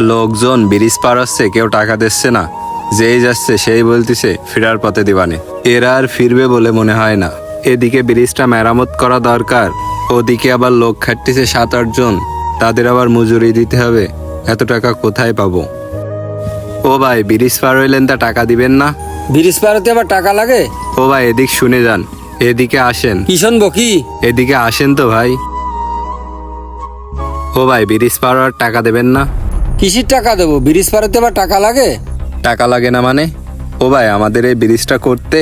লোকজন ব্রিজ পার হচ্ছে, কেউ টাকা দিচ্ছে না। যেই যাচ্ছে সেই বলতিছে ফেরার পথে দিবানে। এরা আর ফিরবে বলে মনে হয় না। এদিকে ব্রিজটা মেরামত করা দরকার, ওদিকে আবার লোক খাটতেছে 7-8 জন, তাদের আবার মজুরি দিতে হবে। এত টাকা কোথায় পাবো? ও ভাই, ব্রিজ পার হইলেন তা টাকা দিবেন না? ব্রিজ পার হতে আবার টাকা লাগে? ও ভাই, এদিক শুনে যান, এদিকে আসেন। কি শুনবো কি? এদিকে আসেন তো ভাই। ও ভাই, ব্রিজ পার হওয়ার টাকা দেবেন না? কিসির টাকা দেবো? ব্রিজ পার হতে আবার টাকা লাগে? টাকা লাগে না মানে? ও ভাই, আমাদের এই ব্রিজটা করতে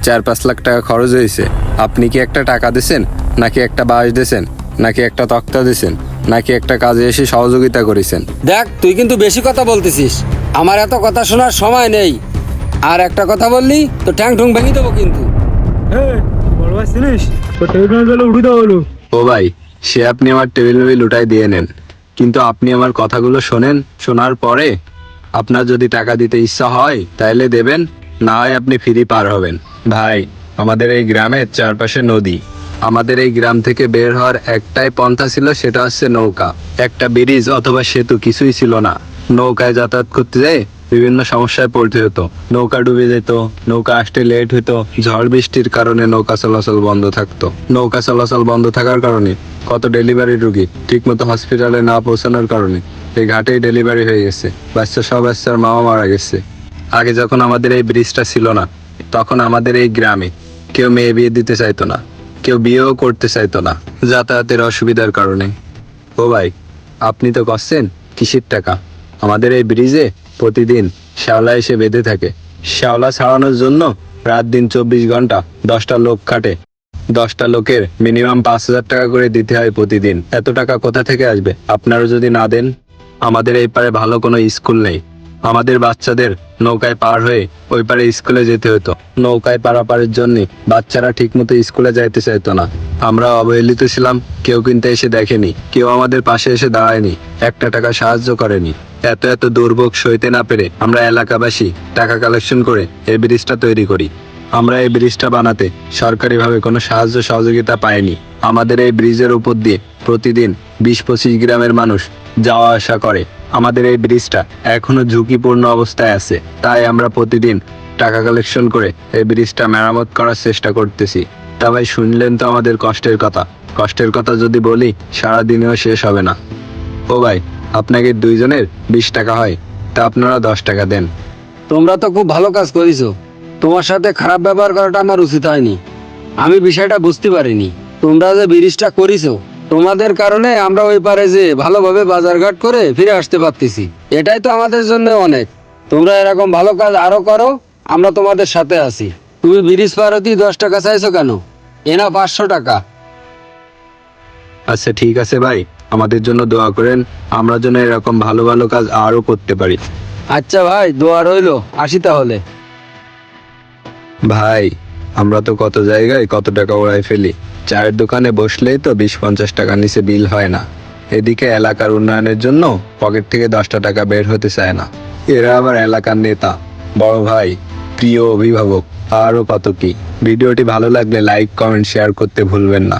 4-5 লাখ টাকা খরচ হয়েছে। আপনি কি একটা টাকা দিছেন, নাকি একটা বাঁশ দিছেন, নাকি একটা তক্তা দিছেন, নাকি একটা কাজে এসে সহযোগিতা করেছেন? দেখ, তুই কিন্তু বেশি কথা বলতেছিস। আমার এত কথা শোনার সময় নেই। আর একটা কথা বললি তো ঠ্যাং ঠুং ভেঙে দেবো কিন্তু। বড় ভাই চিনিস তো টেবিল গেলে উঠে দেওয়া হলো। ও ভাই, সে আপনি আমার টেবিল মেবিল উঠাই দিয়ে নেন, কিন্তু আপনি আমার কথাগুলো শোনেন। শোনার পরে আপনার যদি টাকা দিতে ইচ্ছা হয় তাহলে দেবেন, না হয় আপনি ফ্রি পার হবেন। ভাই, আমাদের এই গ্রামের চারপাশে নদী। আমাদের এই গ্রাম থেকে বের হওয়ার একটাই পন্থা ছিল, সেটা হচ্ছে নৌকা। একটা ব্রিজ অথবা সেতু কিছুই ছিল না। নৌকায় যাতায়াত করতে যেয়ে বিভিন্ন সমস্যায় পড়তে হতো। নৌকা ডুবে যেত, নৌকা আসতে লেট হতো, ঝড় বৃষ্টির কারণে নৌকা চলাচল বন্ধ থাকতো। নৌকা চলাচল বন্ধ থাকার কারণে কত ডেলিভারি রুগী ঠিকমতো হসপিটালে না পৌঁছানোর কারণে এই ঘাটেই ডেলিভারি হয়ে গেছে। সব বাচ্চার মামা মারা গেছে। আগে যখন আমাদের এই ব্রিজটা ছিল না, তখন আমাদের এই গ্রামে কেউ মেয়ে বিয়ে দিতে চাইতো না, কেউ বিয়েও করতে চাইতো না, যাতায়াতের অসুবিধার কারণে। ও ভাই, আপনি তো করছেন কিসের টাকা? আমাদের এই ব্রিজে প্রতিদিন শ্যাওলা এসে বেঁধে থাকে। শ্যাওলা ছাড়ানোর জন্য রাত দিন 24 ঘন্টা 10টা লোক খাটে। 10টা লোকের মিনিমাম 5,000 টাকা করে দিতে হয় প্রতিদিন। এত টাকা কোথা থেকে আসবে আপনারা যদি না দেন? আমাদের এই পারে ভালো কোনো স্কুল নেই। আমাদের বাচ্চাদের নৌকায় পার হয়ে ওই পারে স্কুলে যেতে হতো। নৌকায় পারাপারের জন্য বাচ্চারা ঠিকমতো স্কুলে যাইতে চাইতো না। আমরা অবহেলিত ছিলাম, কেউ কিন্তু এসে দেখেনি, কেউ আমাদের পাশে এসে দাঁড়ায়নি, একটা টাকা সাহায্য করেনি। এত এত দুর্ভোগ সইতে না পেরে আমরা এলাকাবাসী টাকা কালেকশন করে এই ব্রিজটা তৈরি করি। আমরা এই ব্রিজটা বানাতে সরকারিভাবে কোনো সাহায্য সহযোগিতা পাইনি। আমাদের এই ব্রিজের উপর দিয়ে প্রতিদিন 20-25 গ্রামের মানুষ যাওয়া আসা করে। আমাদের এই ব্রিজটা এখনো ঝুঁকিপূর্ণ অবস্থায় আছে, তাই আমরা প্রতিদিন টাকা কালেকশন করে এই ব্রিজটা মেরামত করার চেষ্টা করতেছি। তা ভাই, শুনলেন তো আমাদের কষ্টের কথা। কষ্টের কথা যদি বলি সারাদিনেও শেষ হবে না। ও ভাই, আপনাকে 2 জনের 20 টাকা হয়, তা আপনারা 10 টাকা দেন। তোমরা তো খুব ভালো কাজ করেছো। তোমার সাথে খারাপ ব্যবহার করাটা আমার উচিত হয়নি। আমি বিষয়টা বুঝতে পারিনি। তোমরা যে ব্রিজটা করেছো, তোমাদের কারণে আমরা ওই পারে যে ভালোভাবে বাজারঘাট করে ফিরে আসতে পারতেছি। এটাই তো আমাদের জন্য অনেক। তোমরা এরকম ভালো কাজ আরো করো, আমরা তোমাদের সাথে আছি। তুমি ব্রিজ পার হতে 10 টাকা চাইছো কেন? এনা 500 টাকা। আচ্ছা ঠিক আছে ভাই, আমাদের জন্য দোয়া করেন, আমরা যেন এরকম ভালো ভালো কাজ আরো করতে পারি। আচ্ছা ভাই, দোয়া রইলো। আসি তাহলে। ভাই, আমরা তো কত জায়গায় কত টাকা উড়াই ফেলি। চায়ের দোকানে বসলেই তো 20-50 টাকা নিচে বিল হয় না। এদিকে এলাকার উন্নয়নের জন্য পকেট থেকে 10টা টাকা বের হতে চায় না। এরা আবার এলাকার নেতা, বড় ভাই, প্রিয় অভিভাবক, আরও কত কি। ভিডিওটি ভালো লাগলে লাইক, কমেন্ট, শেয়ার করতে ভুলবেন না।